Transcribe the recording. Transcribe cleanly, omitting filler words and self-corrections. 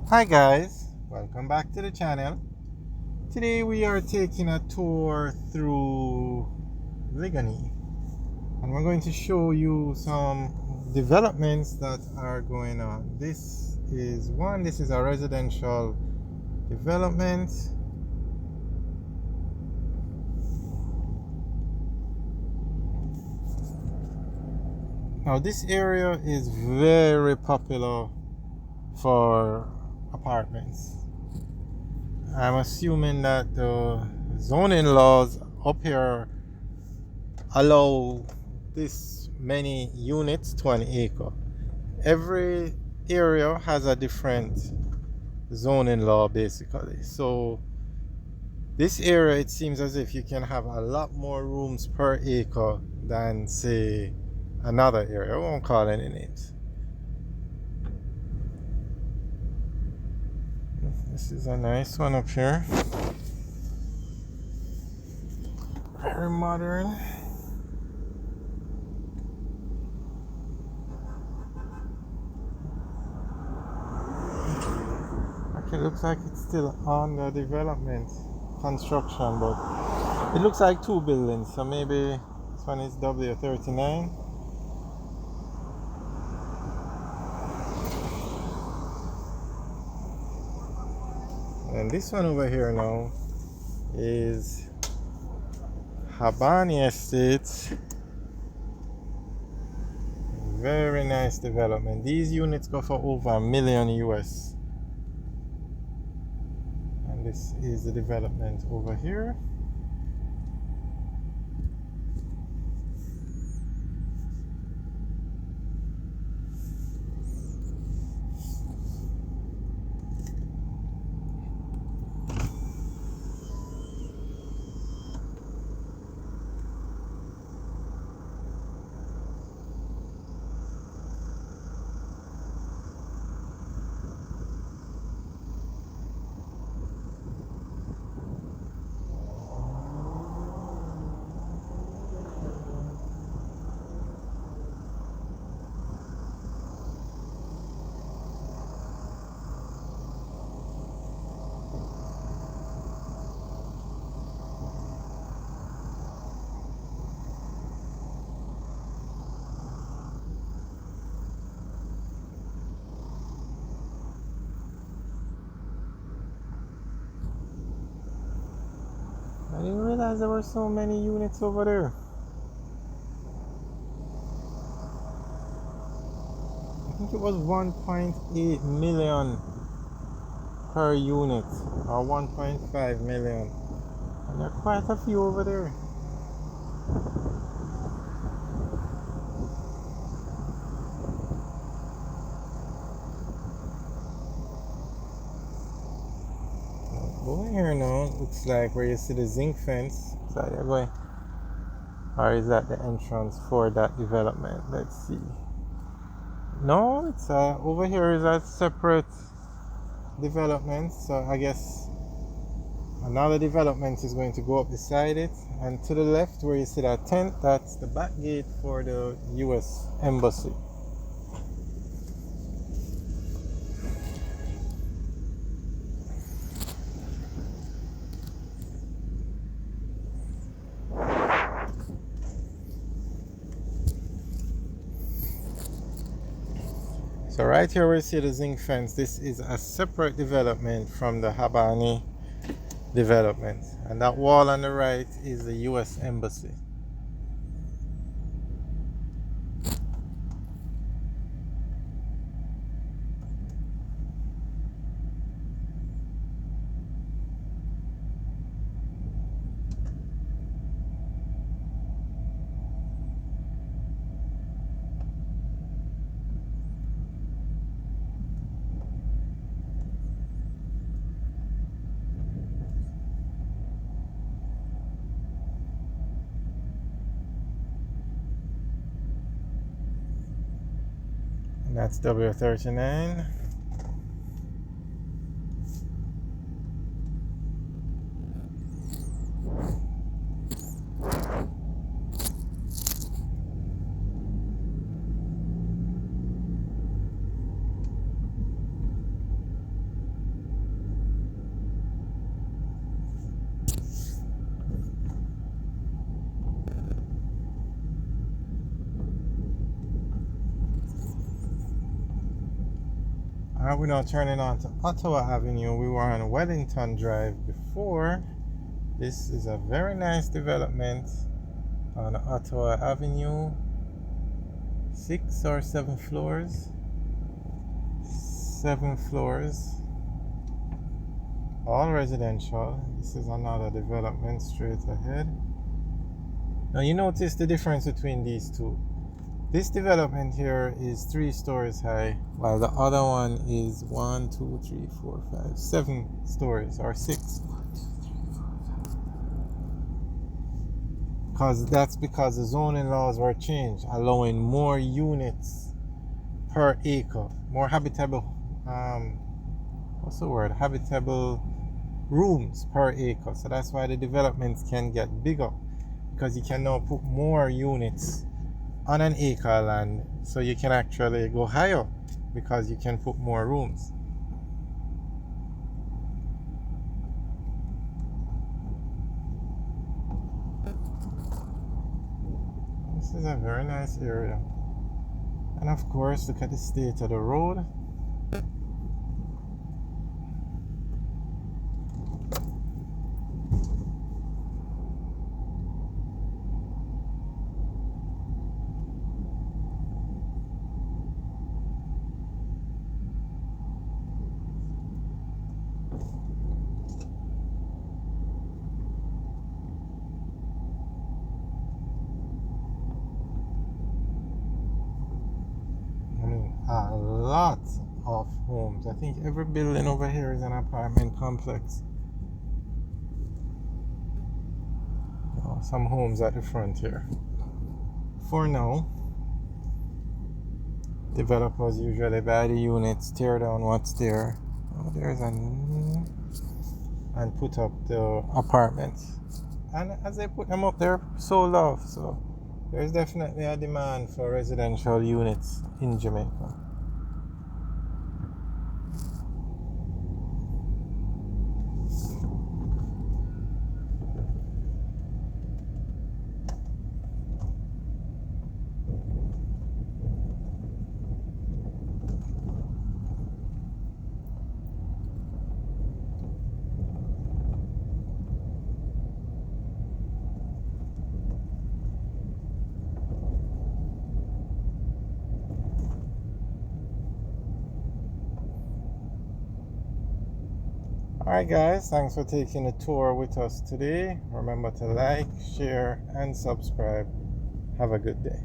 Hi guys, welcome back to the channel. Today we are taking a tour through Liguanea and we're going to show you some developments that are going on. This is a residential development. Now this area is very popular for apartments. I'm assuming that the zoning laws up here allow this many units to an acre. Every area has a different zoning law basically. So this area, it seems as if you can have a lot more rooms per acre than say another area. I won't call any names. This is a nice one up here. Very modern. It looks like it's still under development, construction, but it looks like two buildings, so maybe this one is W39. And this one over here now is Habani Estates. Very nice development. These units go for over $1 million US. And this is the development over here. I didn't realize there were so many units over there. I think it was 1.8 million per unit, or 1.5 million. And there are quite a few over there. Over here now, it looks like where you see the zinc fence. So you're going, or is that the entrance for that development? Let's see. No, it's over here is a separate development. So I guess another development is going to go up beside it. And to the left, where you see that tent, that's the back gate for the US Embassy. So right here where you see the zinc fence, this is a separate development from the Habani development. And that wall on the right is the US Embassy. And that's W39. We're now turning on to Ottawa Avenue. We were on Wellington Drive before. This is a very nice development on Ottawa Avenue. 6 or 7 floors. 7 floors. All residential. This is another development straight ahead. Now you notice the difference between these two. This development here is 3 stories high, while the other one is 1, 2, 3, 4, 5, 7 stories, or 6. That's because the zoning laws were changed, allowing more units per acre, more habitable, habitable rooms per acre. So that's why the developments can get bigger, because you can now put more units on an acre of land, so you can actually go higher because you can put more rooms. This is a very nice area. And of course, look at the state of the road. A lot of homes. I think every building over here is an apartment complex. Some homes at the front here. For now, developers usually buy the units, tear down what's there. And put up the apartments. And as they put them up, they're sold off. So there's definitely a demand for residential units in Jamaica. Alright guys, thanks for taking a tour with us today. Remember to like, share, and subscribe. Have a good day.